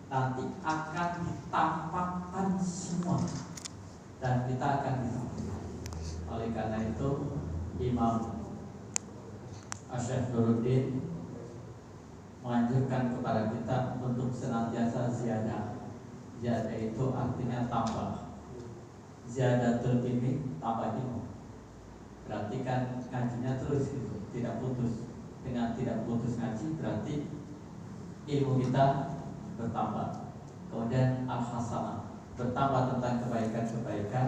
nanti akan ditampakkan semua dan kita akan disampaikan. Oleh karena itu Imam Syekh Nuruddin menganjurkan kepada kita untuk senantiasa ziyadah. Ziyadah itu artinya tambah. Ziyadatul ilmi, tambah ilmu. Berarti kan ngajinya terus gitu, tidak putus. Dengan tidak putus ngaji berarti ilmu kita bertambah. Kemudian al-hasanah, bertambah tentang kebaikan-kebaikan.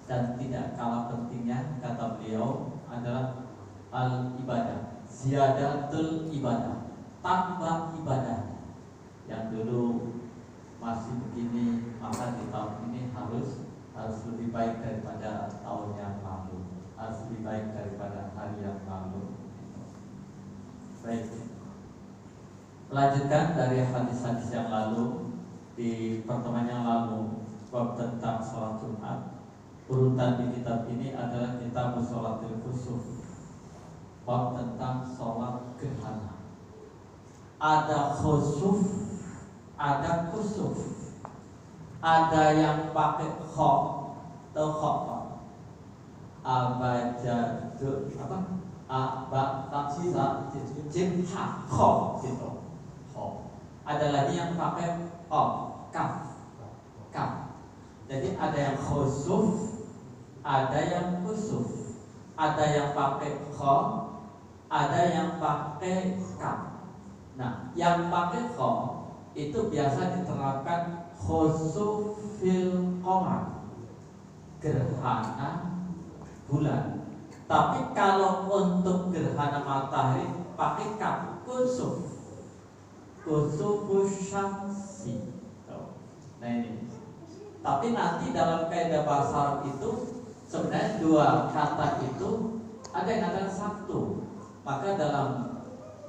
Dan tidak kalah pentingnya kata beliau adalah al-ibadah, ziyadatul ibadah, tambah ibadah. Yang dulu masih begini, maka di tahun ini harus lebih baik daripada tahun yang lalu, harus lebih baik daripada hari yang lalu. Baik, melanjutkan dari hadis-hadis yang lalu. Di pertemuan yang lalu bab tentang sholat Jumat, urutan di kitab ini adalah kitab sholatil khusuf, bab tentang sholat gerhana. Ada khusuf, ada kusuf, ada yang pakai khok atau khok, abajadu apa, abaksa jimha khok gitu, khok. Ada lagi yang pakai kaf. Jadi ada yang khusuf, ada yang kusuf, ada yang pakai khok, ada yang pakai kaf. Nah, yang pakai khok itu biasa diterapkan khusufil qamar, gerhana bulan. Tapi kalau untuk gerhana matahari pakai kaf, kusufus syamsi. Nah ini. Tapi nanti dalam kaidah bahasa Arab itu sebenarnya dua kata itu ada yang ada satu. Maka dalam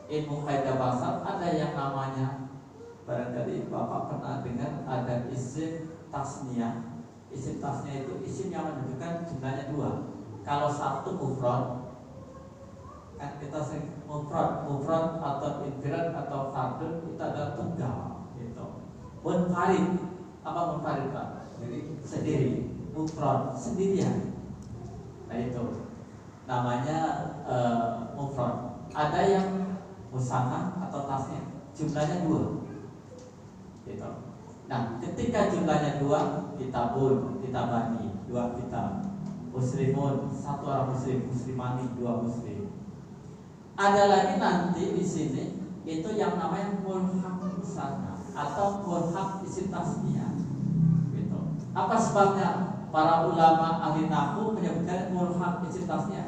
ilmu kaidah bahasa ada yang namanya, barangkali Bapak pernah dengar ada isim tasniyah. Isim tasniyah itu isim yang menunjukkan jumlahnya dua. Kalau satu mufrad, kan kita sering mufrad atau infirad atau fardun itu adalah tunggal gitu. Munfarid, apa munfarid Pak? Sendiri. Mufrad, sendirian. Nah itu namanya mufrad. Ada yang musanna atau tasnya jumlahnya dua gitu. Nah ketika jumlahnya dua, kitabun, kitabani, dua kitab, muslimun, satu orang muslim, muslimani, dua muslim. Ada lagi nanti di sini itu yang namanya mulhaq musanna atau mulhaq isim tasniyah gitu. Apa sebabnya para ulama ahli nahwu menyebutkan mulhaq isim tasniyah?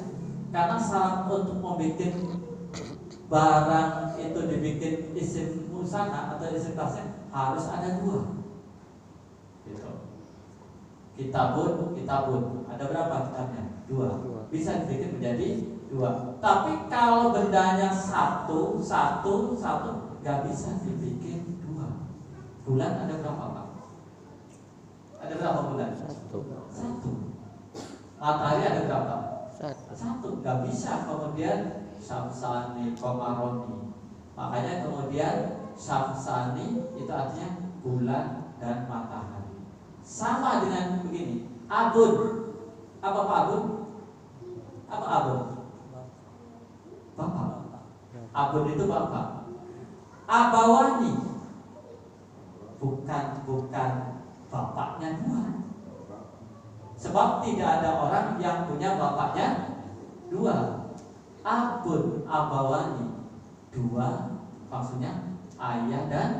Karena syarat untuk membuat barang itu dibikin isim musanna atau isim tasniyah harus ada dua gitu. Kitabun, ada berapa kitabnya? Dua. Bisa dibikin menjadi dua. Tapi kalau bendanya satu, nggak bisa dibikin dua. Bulan ada berapa Pak? Ada berapa bulan? Satu. Matahari ada berapa? Satu. Nggak bisa kemudian syamsani, komaroni. Makanya kemudian syamsani itu artinya bulan dan matahari. Sama dengan begini, abun. Apa Pak abun? Apa abun? Bapak. Abun itu bapak. Abawani bukan bapaknya dua. Sebab tidak ada orang yang punya bapaknya dua. Abun, abawani, dua, maksudnya ayah dan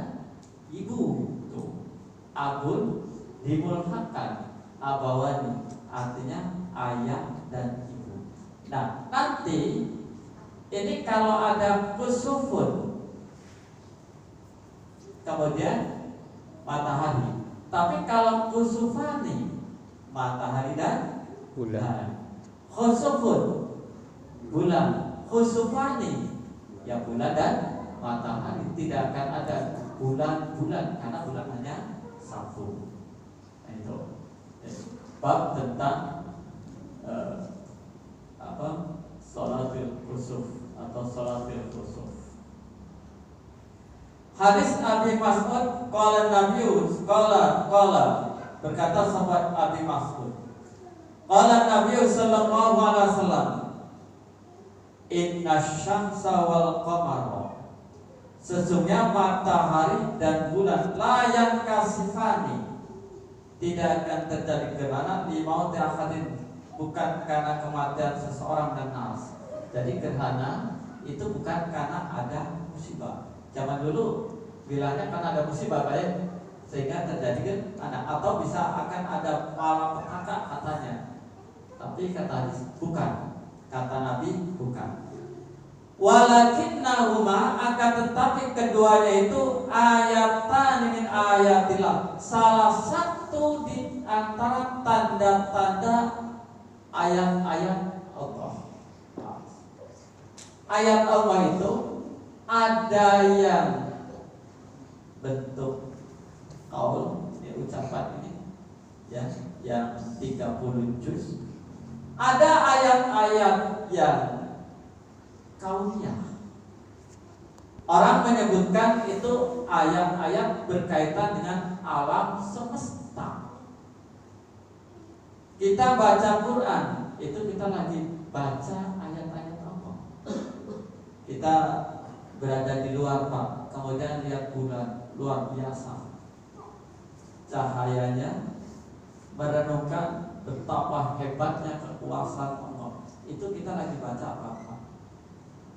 ibu. Tuh. Abun dimulhaqkan, abawani artinya ayah dan ibu. Nah, nanti ini kalau ada kusufun, kemudian matahari. Tapi kalau kusufani, matahari dan bulan. Khusufun, bulan. Khusufani, ya bulan dan matahari. Tidak akan ada bulan-bulan karena bulan hanya satu. Nah, itu bab tentang sholatil khusuf atau sholatil khusuf. Hadis Abi Mas'ud, qala Nabius, qala berkata sahabat Abi Mas'ud, qala Nabius sallallahu alaihi wasallam, inna syamsa wal qamara, sesungguhnya matahari dan bulan layan kasifani, tidak akan terjadi gerhana di mauti ahadin, bukan karena kematian seseorang dan nas. Jadi gerhana itu bukan karena ada musibah. Zaman dulu bilangnya karena ada musibah baik sehingga terjadi gerhana, atau bisa akan ada malapetaka katanya. Tapi kata hadis bukan, kata Nabi bukan. Walakinnahuma, akan tetapi keduanya itu ayatan min ayatillah, salah satu di antara tanda-tanda ayat-ayat Allah. Ayat Allah itu ada yang bentuk qaul, ini ucapan ini ya, yang 30 juz. Ada ayat-ayat yang kauniyah. Orang menyebutkan itu ayat-ayat berkaitan dengan alam semesta. Kita baca Quran, itu kita lagi baca ayat-ayat Allah. Kita berada di luar Pak, kemudian lihat bulan luar biasa, cahayanya merenungkan betapa hebatnya kekuasaan Allah. Itu kita lagi baca apa?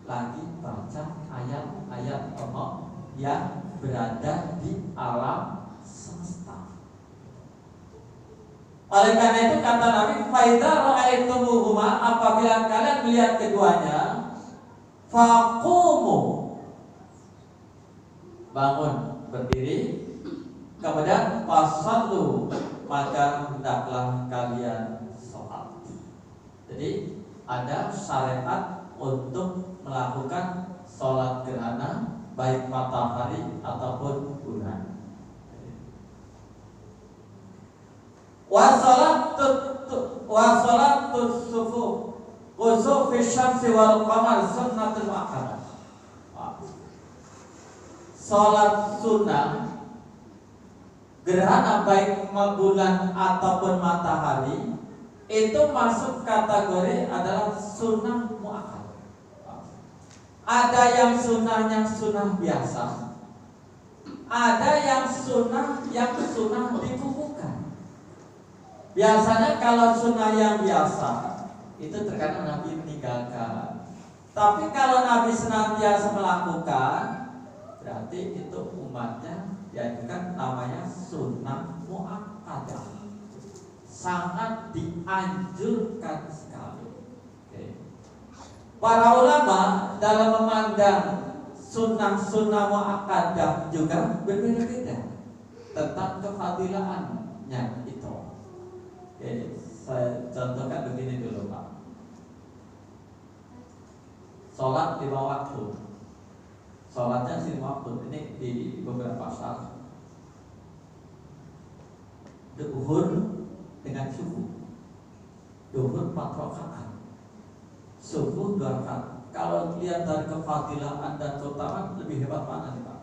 Lagi baca ayat-ayat Allah yang berada di alam semesta. Oleh karena itu kata Nabi, faidza ra'aitumuhuma, apabila kalian melihat keduanya, faqumu, bangun, berdiri, kemudian fasallu, maka hendaklah kalian sholat. Jadi ada syariat untuk melakukan sholat gerhana, baik matahari ataupun bulan. Wasolatus sufuh khusufi syamsi wal qamar sunnatul muakkadah. Sholat sunnah gerhana baik bulan ataupun matahari itu masuk kategori adalah sunnah muakkadah. Ada yang sunnahnya sunnah biasa, ada yang sunnah dikukuhkan. Biasanya kalau sunnah yang biasa itu terkadang Nabi meninggalkan. Tapi kalau Nabi senantiasa melakukan, berarti itu umatnya dianjurkan, namanya sunnah muakkadah. Sangat dianjurkan sekali. Para ulama dalam memandang sunnah muakkadah juga berbeda-beda tentang kefadilaannya itu. Oke, saya contohkan begini dulu Pak. Sholat 5 waktu. Sholatnya 5 waktu. Ini di beberapa syarat. Zuhur dengan subuh. Zuhur 4 rakaat. Subuh 2 rakaat. Kalau lihat dari kefadilaan dan keutamaan, lebih hebat mana nih Pak?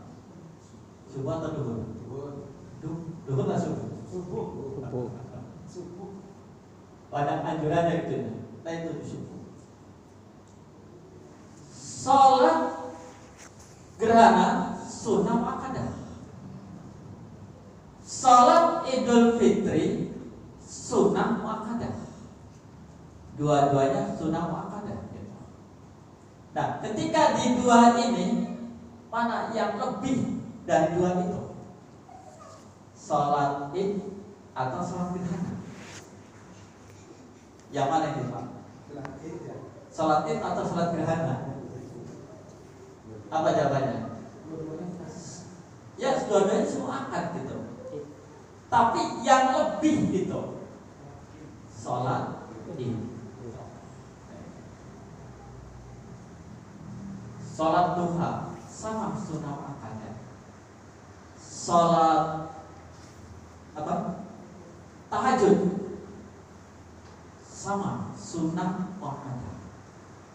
Subuh atau zuhur? Zuhur atau subuh? Subuh. Banyak anjurannya gitu. Nah itu subuh. Sholat gerhana sunnah muakkadah. Sholat Idul Fitri sunnah muakkadah. Dua-duanya sunnah muakkadah. Nah, ketika di dua ini, mana yang lebih dari dua itu? Sholat Id atau sholat gerhana? Yang mana itu Pak? Sholat Id atau sholat gerhana? Apa jawabannya? Ya, dua-duanya semua akad gitu. Tapi yang lebih gitu, sholat Id. Sholat duha sama sunnah muakkadah. Sholat apa? Tahajud sama sunnah muakkadah.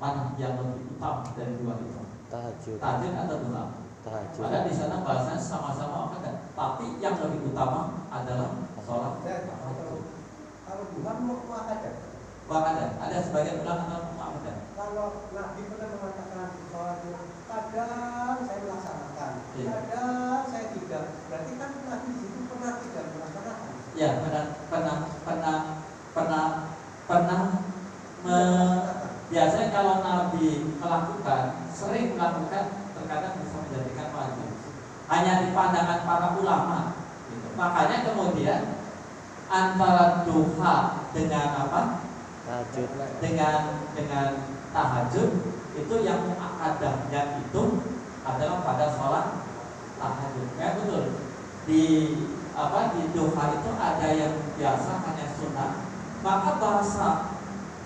Mana yang lebih utama dari dua itu? Tahajud atau duha? Padahal di sana bahasanya sama-sama apa kan? Tapi yang lebih utama adalah sholat. Kalau Tuhan mau ada? Ada sebagian ulama yang ada. Kalau Nabi pernah mengatakan sholat itu kadang saya melaksanakan, kadang saya tidak. Berarti kan Nabi di situ pernah tidak melaksanakan. Ya, biasanya kalau Nabi melakukan, sering melakukan, terkadang bisa menjadikan wajib. Hanya di pandangan para ulama. Gitu. Makanya kemudian antara duha dengan apa? Tahajud. Dengan tahajud itu yang muakadahnya itu adalah pada sholat tahajud. Ya betul. Di duha itu ada yang biasa hanya sunnah. Maka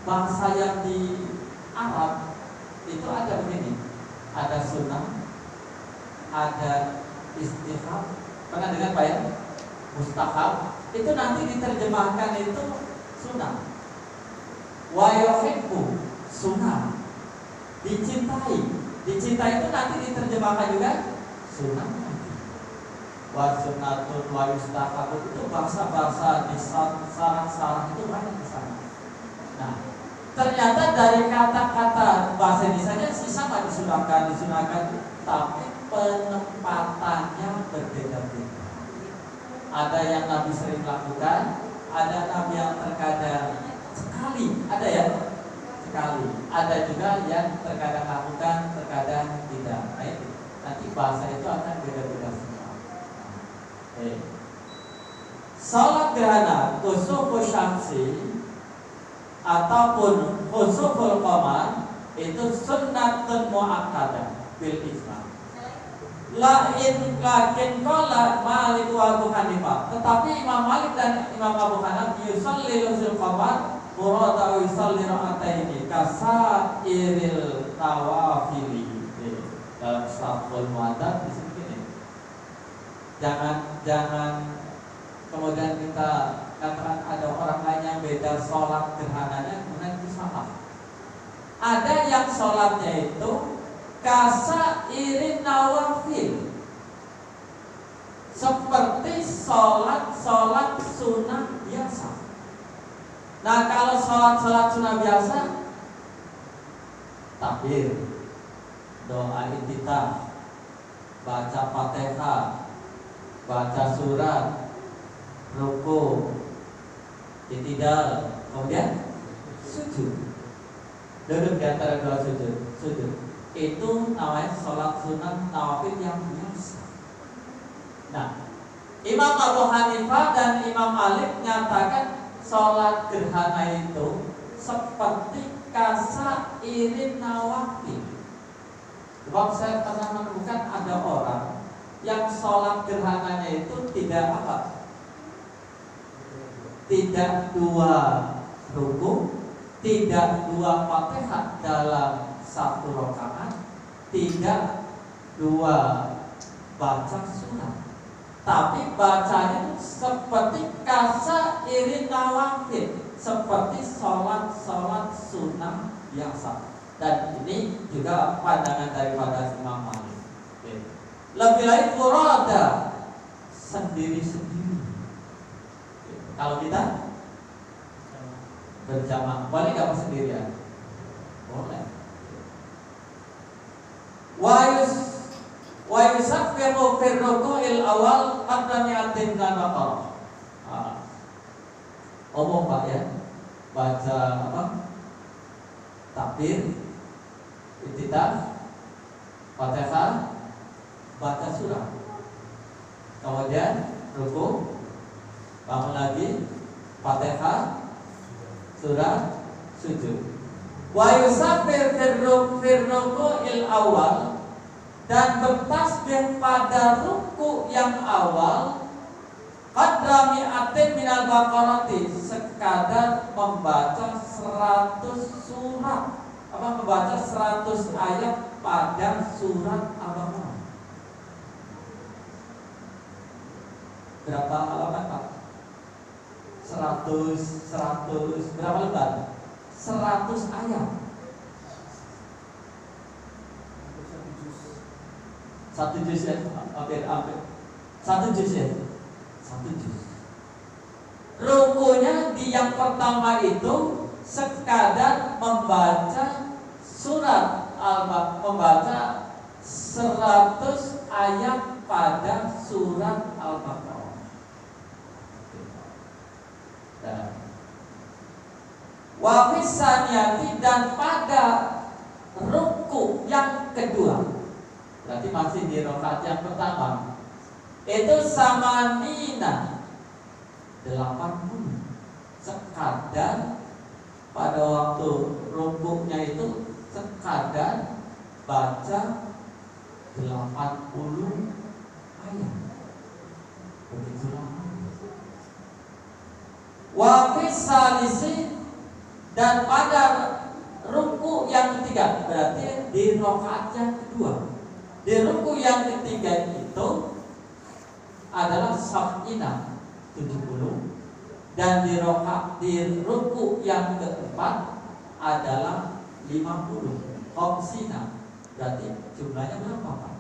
bahasa yang di Arab itu ada begini. Ada sunnah, ada istihab. Pernah dengar Pak ya? Mustahab. Itu nanti diterjemahkan itu sunnah. Wa yuhibbu sunnah. Dicintai itu nanti diterjemahkan juga sunnah. Wa sunnatun wa yustahabun itu bahasa-bahasa di sarah-sarah itu banyak di sana. Nah, ternyata dari kata-kata bahasa Indonesia sih sama disunahkan, tapi penempatannya berbeda-beda. Ada yang Nabi sering lakukan, ada Nabi yang terkadang sekali, ada ya sekali, ada juga yang terkadang lakukan, terkadang tidak. Nanti bahasa itu akan beda-beda semua. Salat gerhana khusuful syamsi ataupun khusuful qamar itu sunnatun muakkadah bil ijma'. Lakin qala Malik wa Abu Hanifah. Tetapi Imam Malik dan Imam Abu Hanifah yusalli lusul qamar murada yusalli ra'ataini kasairil tawafili. Dalam Sahihul Mu'adzab di sini. Jangan kemudian kita katakan ada orang lain yang beda sholat gerhananya kemudian itu salah. Ada yang sholatnya itu kasa irin nawafil, seperti sholat sunnah biasa. Nah kalau sholat sunnah biasa, takbir, doa iftitah, baca Fatihah, baca surat, ruku, i'tidal, kemudian sujud. Duduk di antara dua sujud. Itu namanya sholat sunnah nawafil yang biasa. Nah, Imam Abu Hanifah dan Imam Malik menyatakan sholat gerhana itu seperti kasa irin nawafil. Sebab saya pernah menemukan ada orang yang sholat gerhananya itu tidak dua ruku, tidak dua Fatihah dalam satu rakaat, tidak dua baca sunnah, tapi bacanya itu seperti kasa irin nawafil, seperti sholat sunnah biasa. Dan ini juga pandangan daripada Imam Malik. Lebih baik furada, sendiri-sendiri. Kalau kita berjamaah, boleh nggak sendirian? Boleh. Wa yusabbihu fi ruku'il awal qabla mi'atin baqarah. Omong Pak ya. Baca apa? Takbir, iftitah, Fatihah, baca surah. Kemudian ruku, bangun lagi, Fatihah, surah, sujud. Wa yusabbih firruku'il awal, dan bertasbih pada ruku yang awal qadra mi'atin minal baqarati, sekadar membaca 100 surat, membaca 100 ayat pada surat Al-Baqarah. Berapa halaman Pak? 100 berapa lembar? 100 ayat. Satu juz ya, hampir 1 juz ya, 1 juz. Rukunya di yang pertama itu sekadar membaca surat Al-Baqarah, membaca 100 ayat pada surat Al-Baqarah. Wa fisaniyati, dan pada ruku yang kedua, berarti masih di rakaat yang pertama, itu sama nina 80, sekadar pada waktu rukuknya itu sekadar baca 80 ayat. Begitu lama. Wa fisalisi, dan pada ruku yang ketiga, berarti di rakaat yang kedua. Di ruku yang ketiga itu adalah sab'ina 70, dan di ruku yang keempat adalah 50. Khomsina, berarti jumlahnya berapa Pak?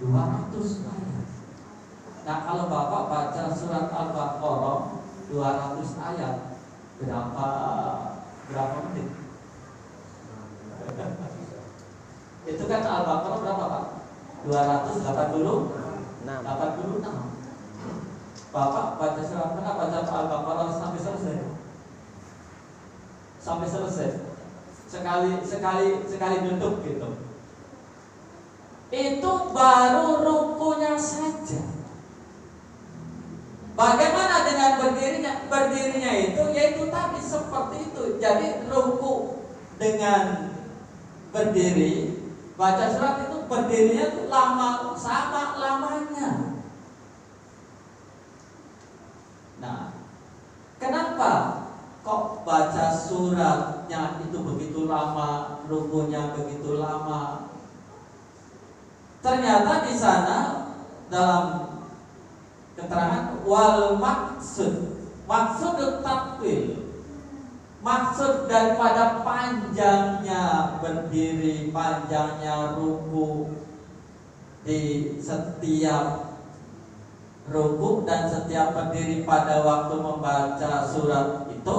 200 ayat. Nah, kalau Bapak baca surat Al-Baqarah 200 ayat, berapa menit? Itu kan Al-Baqarah berapa Pak? 286. Bapak baca surat mana? Baca Al-Baqarah sampai selesai. Sampai selesai. Sekali duduk gitu. Itu baru rukunya saja. Bagaimana dengan berdirinya? Berdirinya itu yaitu tadi seperti itu. Jadi ruku dengan berdiri, baca surat itu berdirinya itu lama, sama lamanya. Nah, kenapa kok baca suratnya itu begitu lama, rukunya begitu lama? Ternyata di sana dalam keterangan wal maksud takwil, maksud daripada panjangnya berdiri, panjangnya ruku di setiap ruku dan setiap berdiri pada waktu membaca surat itu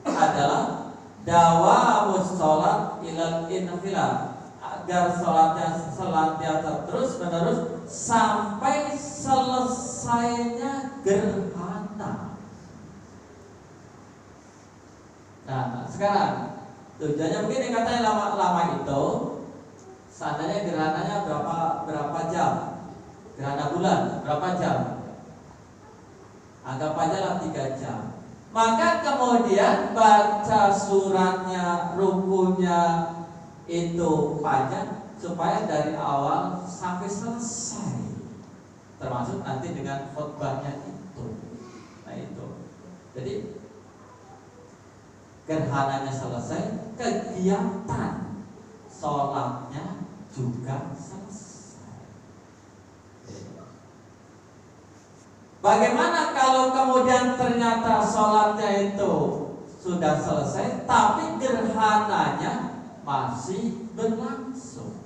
adalah dawamus sholat ilal infilah, agar sholatnya senantiasa terus menerus sampai selesainya gerhana. Nah, sekarang tujuannya begini, katanya lama-lama itu seandainya gerhananya berapa jam? Gerhana bulan berapa jam? Anggap aja lah 3 jam. Maka kemudian baca suratnya, rukunya itu panjang supaya dari awal sampai selesai, termasuk nanti dengan khutbahnya itu. Nah itu. Jadi gerhananya selesai, kegiatan sholatnya juga selesai. Bagaimana kalau kemudian ternyata sholatnya itu sudah selesai, tapi gerhananya masih berlangsung?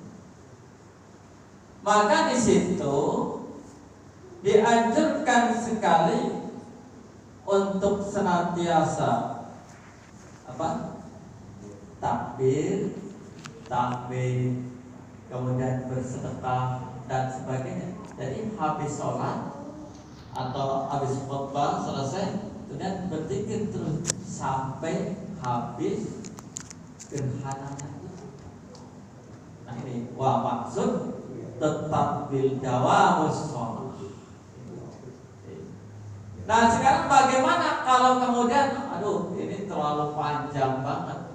Maka di situ dianjurkan sekali untuk senantiasa takbir, kemudian bersedekah dan sebagainya. Jadi habis sholat atau habis khutbah selesai, kemudian berzikir terus sampai habis gerhananya itu. Nah ini maksud tetap bil dawamus sholat. Nah sekarang bagaimana kalau kemudian ini terlalu panjang banget,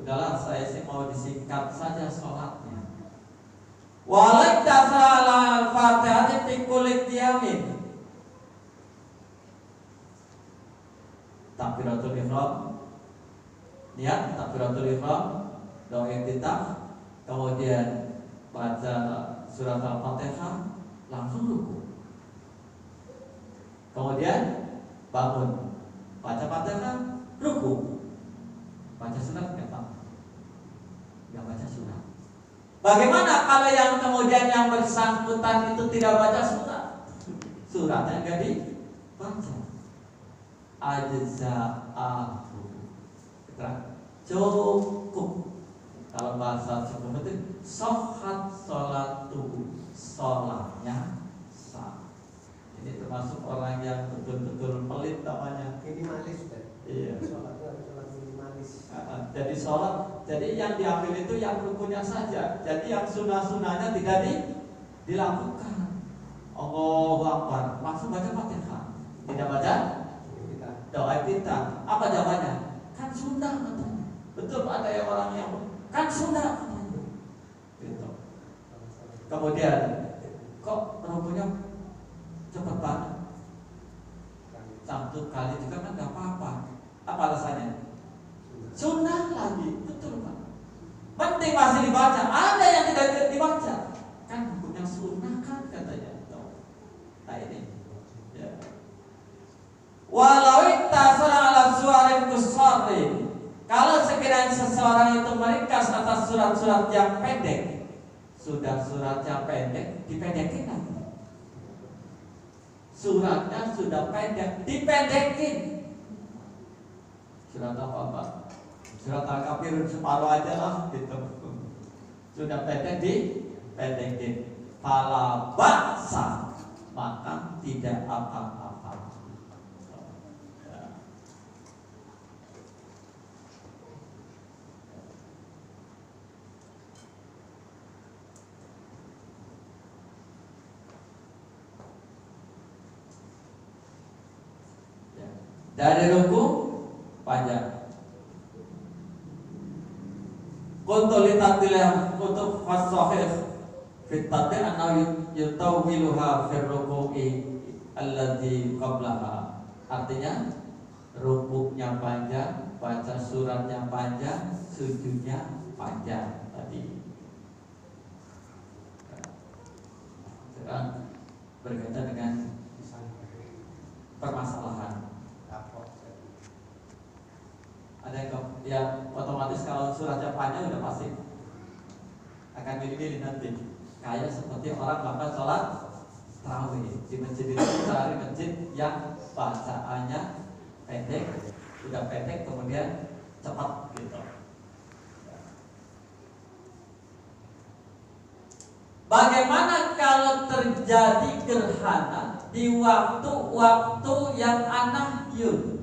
udahlah saya sih mau disingkat saja sholatnya. Walad tasala al-fatihah fi kulli qiyamin. Takbiratul ihram, niat takbiratul ihram, doa iftitah, kemudian baca surat Al-Fatihah, langsung ruku. Kemudian bangun, baca Fatihah, ruku. Baca surat enggak baca surat. Bagaimana kalau yang kemudian yang bersangkutan itu tidak baca surat? Suratnya enggak dibaca. Ajza'ahu. Cukup. Kalau bahasa cukup itu sahhat sholatuhu, sholatnya sah. Ini termasuk orang yang betul-betul pelit namanya. Minimalis kan? Iya. Sholatnya harus sholat minimalis. Jadi sholat, jadi yang diambil itu yang rukunnya saja. Jadi yang sunnah-sunnahnya tidak dilakukan. Allahu Akbar, langsung baca Fatihah. Tidak baca doa kita. Apa jawabannya? Kan sunnah katanya. Betul, ada yang orang yang kan sunnah katanya. Gitu. Kemudian kok rukunnya cepat banget? 1 kali juga kan nggak apa-apa. Apa alasannya? Sunnah lagi, betul Pak. Penting masih dibaca. Ada yang tidak dibaca. Kan hukumnya sunnah kan katanya. Nah ini. Ya. Walau iktasara ala suwarin kusari. Kalau sekiranya seseorang itu meringkas atas surat-surat yang pendek, sudah suratnya pendek, dipendekin lagi. Suratnya sudah pendek, dipendekin. Surat apa Pak? Surat Al-Kafirun separuh aja lah gitu. Sudah pendek dipendekin. Fala ba'sa, maka tidak apa-apa. Dari ruku panjang. Kuntu litatilah kutub fasahih fitati annahu yutawwiluha fir ruku'i alladzi qablaha. Artinya rukuknya panjang, baca suratnya panjang, sujudnya panjang tadi. Sekarang berkaitan dengan permasalahan. Ada yang otomatis kalau suratnya panjang udah pasti akan milih-milih nanti. Kayak seperti orang melakukan sholat tarawih di masjid itu, cari masjid yang bacaannya pendek, udah pendek kemudian cepat gitu. Bagaimana kalau terjadi gerhana di waktu-waktu yang anahyun?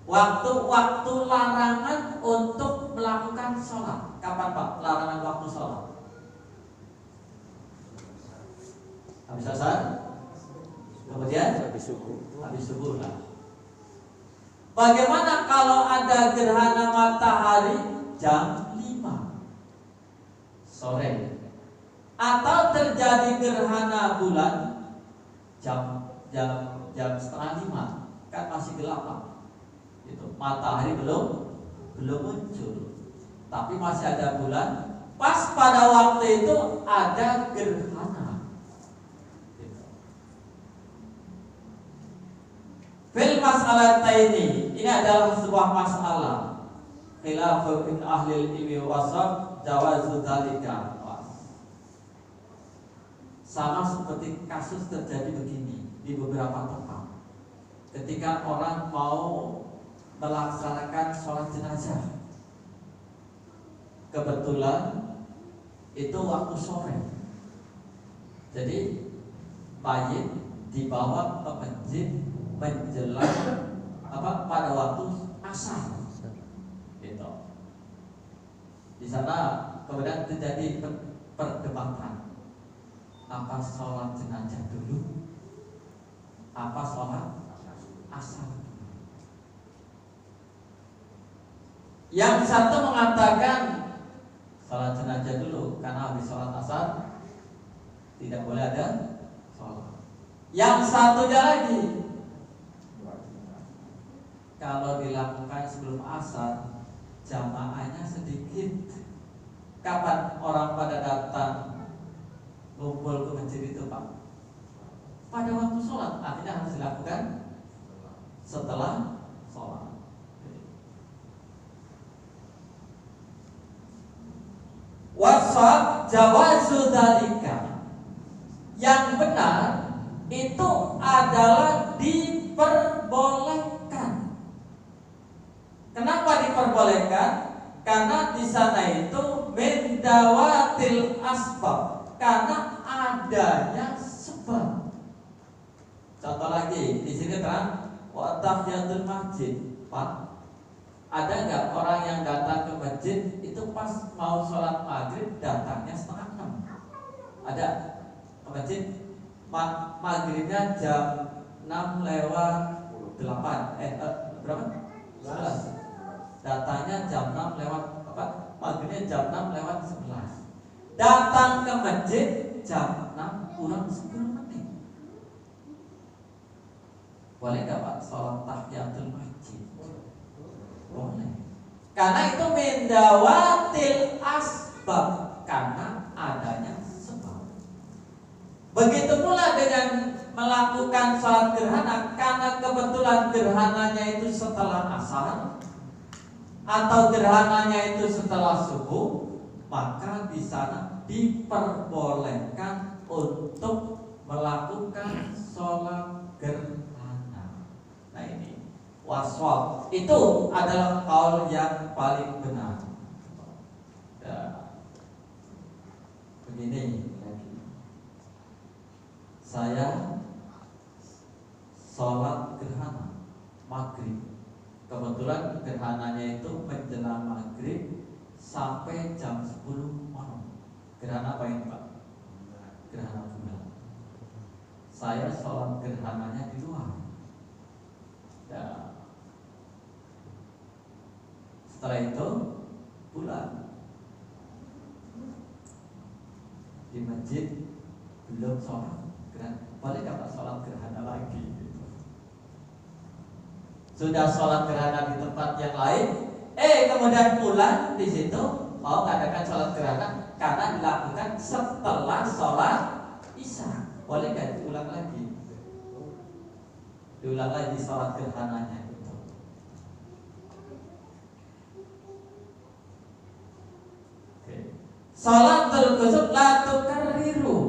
Waktu-waktu larangan untuk melakukan sholat. Kapan Pak larangan waktu sholat? Habis asar, kemudian habis subuh lah. Bagaimana kalau ada gerhana matahari jam 5 sore, atau terjadi gerhana bulan jam setengah 5, kan masih gelap Pak. Itu matahari belum muncul, tapi masih ada bulan. Pas pada waktu itu ada gerhana. Fil mas'alataini, ini adalah sebuah masalah. Khilafu in ahli ilmi wasab jawazu dzalika. Sama seperti kasus terjadi begini di beberapa tempat. Ketika orang mau melaksanakan sholat jenazah, kebetulan itu waktu sore, jadi mayit dibawa ke masjid menjelang pada waktu asar, gitu. Di sana kemudian terjadi perdebatan, apa sholat jenazah dulu, apa sholat asar. Yang satu mengatakan sholat jenazah dulu karena habis sholat asar tidak boleh ada sholat. Yang satunya lagi, kalau dilakukan sebelum asar jamaahnya sedikit. Kapan orang pada datang ngumpul ke masjid itu Pak? Pada waktu sholat, artinya harus dilakukan setelah sholat. Waswab jawazu dzalika. Yang benar itu adalah diperbolehkan. Kenapa diperbolehkan? Karena di sana itu min dawatil asbab, karena adanya sebab. Contoh lagi di sini terang wa tahiyatul masjid. Pak, ada nggak orang yang datang ke masjid itu pas mau sholat maghrib datangnya 5:30? Ada ke masjid maghribnya jam 6:08. Berapa? 11. Datangnya jam 6:04. Maghribnya jam 6:11. Datang ke masjid jam 6 kurang 10 menit. Boleh nggak Pak sholat tahiyatul masjid? Boleh. Karena itu mendawatil asbab, karena adanya sebab. Begitu pula dengan melakukan sholat gerhana, karena kebetulan gerhananya itu setelah asar atau gerhananya itu setelah subuh, maka di sana diperbolehkan untuk melakukan sholat gerhana. Nah ini waswab itu adalah kaul yang paling benar. Ya. Begini lagi, saya sholat gerhana maghrib. Kebetulan gerhananya itu menjelang maghrib sampai jam 10 malam. Gerhana apa ini Pak? Gerhana bulan. Saya sholat gerhananya di luar. Ya. Setelah itu pulang. Di masjid belum sholat gerhana. Boleh nggak Pak sholat gerhana lagi? Sudah sholat gerhana di tempat yang lain, kemudian pulang di situ mau mengadakan sholat gerhana karena dilakukan setelah sholat isya. Boleh nggak diulang lagi? Diulang lagi sholat gerhananya itu. Sholatul kusuf la tukarriru,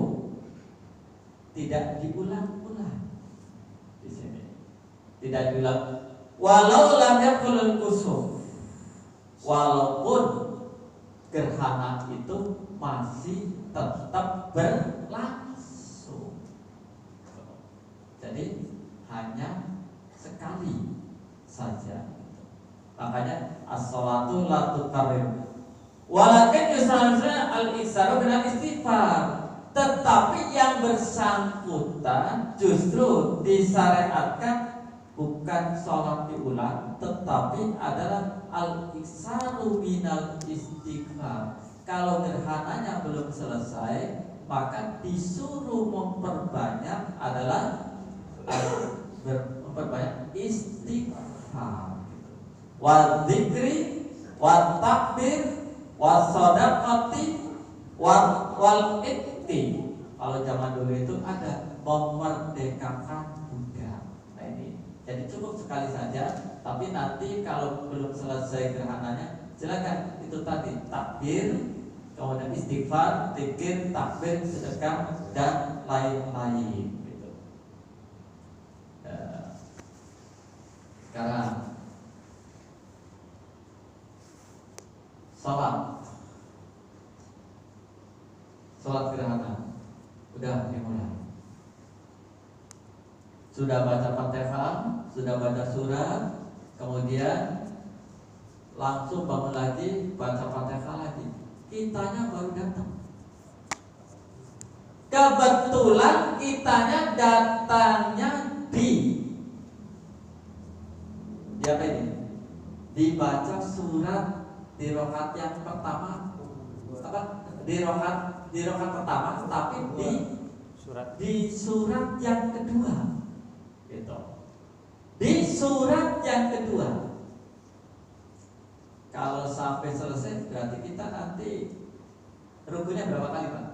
tidak diulang-ulang. Di sini tidak diulang. Walau lam yakulul kusuf, walaupun gerhana itu masih tetap berlangsung. Jadi hanya sekali saja. Makanya as-sholatu la tukarrir. Walakin yusalna al-iksaru dengan istighfar. Tetapi yang bersangkutan justru disyariatkan bukan sholat diulang, tetapi adalah al-iksaru minal istighfar. Kalau gerhananya belum selesai, maka disuruh memperbanyak adalah memperbanyak istighfar. Wa dzikri, wa takbir, wa shadaqati, wal ikti. Kalau zaman dulu itu ada memerdekakan budak. Nah ini, jadi cukup sekali saja. Tapi nanti kalau belum selesai gerhananya, silakan itu tadi takbir, kemudian istighfar, dzikir, takbir, sedekah dan lain-lain. Gitu. Sekarang sholat gerhana udah dimulai. Sudah baca Fatihah, sudah baca surat, kemudian langsung bangun lagi, baca Fatihah lagi. Kitanya baru datang. Kebetulan kitanya datangnya di apa ini? Dibaca surat di rakaat yang pertama, apa? Di rakaat pertama, tapi di surat yang kedua. Gitu. Di surat yang kedua. Kalau sampai selesai berarti kita nanti rukunya berapa kali Pak?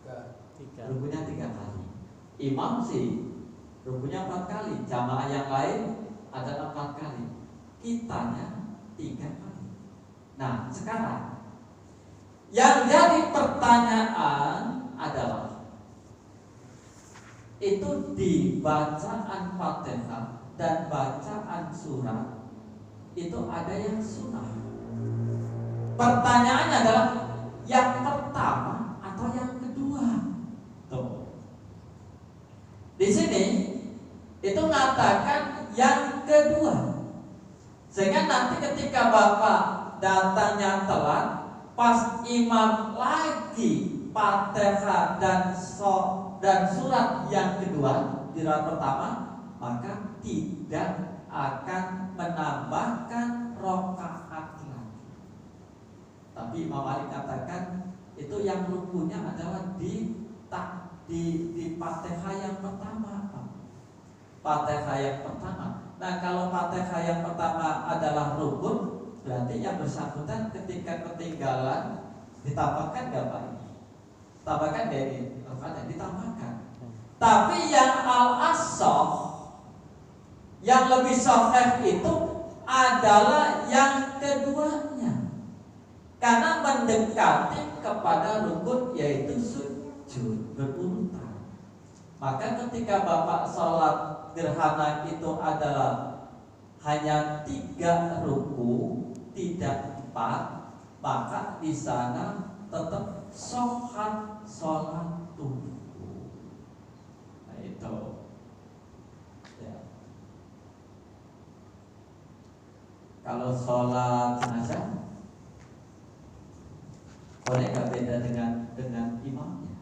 3. Rukunya 3 kali. Imam sih rukunya 4 kali. Jamaah yang lain ada 4 kali. Kitanya 3 kali. Nah sekarang Yang jadi pertanyaan adalah itu di bacaan Fatihah dan bacaan surat itu ada yang sunnah. Pertanyaannya adalah yang pertama atau yang kedua? Tuh. Di sini itu mengatakan yang kedua. Sehingga nanti ketika Bapak datangnya telat, pas imam lagi Fatihah dan surat yang kedua di rakaat pertama, maka tidak akan menambahkan rakaat lagi. Tapi Imam Malik katakan itu yang rukunnya adalah di Fatihah yang pertama. Fatihah yang pertama. Nah, kalau Fatihah yang pertama adalah rukun, berarti yang bersangkutan ketika ketinggalan ditambahkan enggak Pak? Tambahkan dari rakaatnya ditambahkan. Tapi yang al-ashah, yang lebih sahih itu adalah yang keduanya. Karena mendekati kepada rukun yaitu sujud berurutan. Maka ketika Bapak sholat gerhana itu adalah hanya 3 ruku, tidak 4, maka di sana tetap sholat tubuh. Nah itu ya. Kalau sholat jenazah boleh nggak beda dengan imamnya?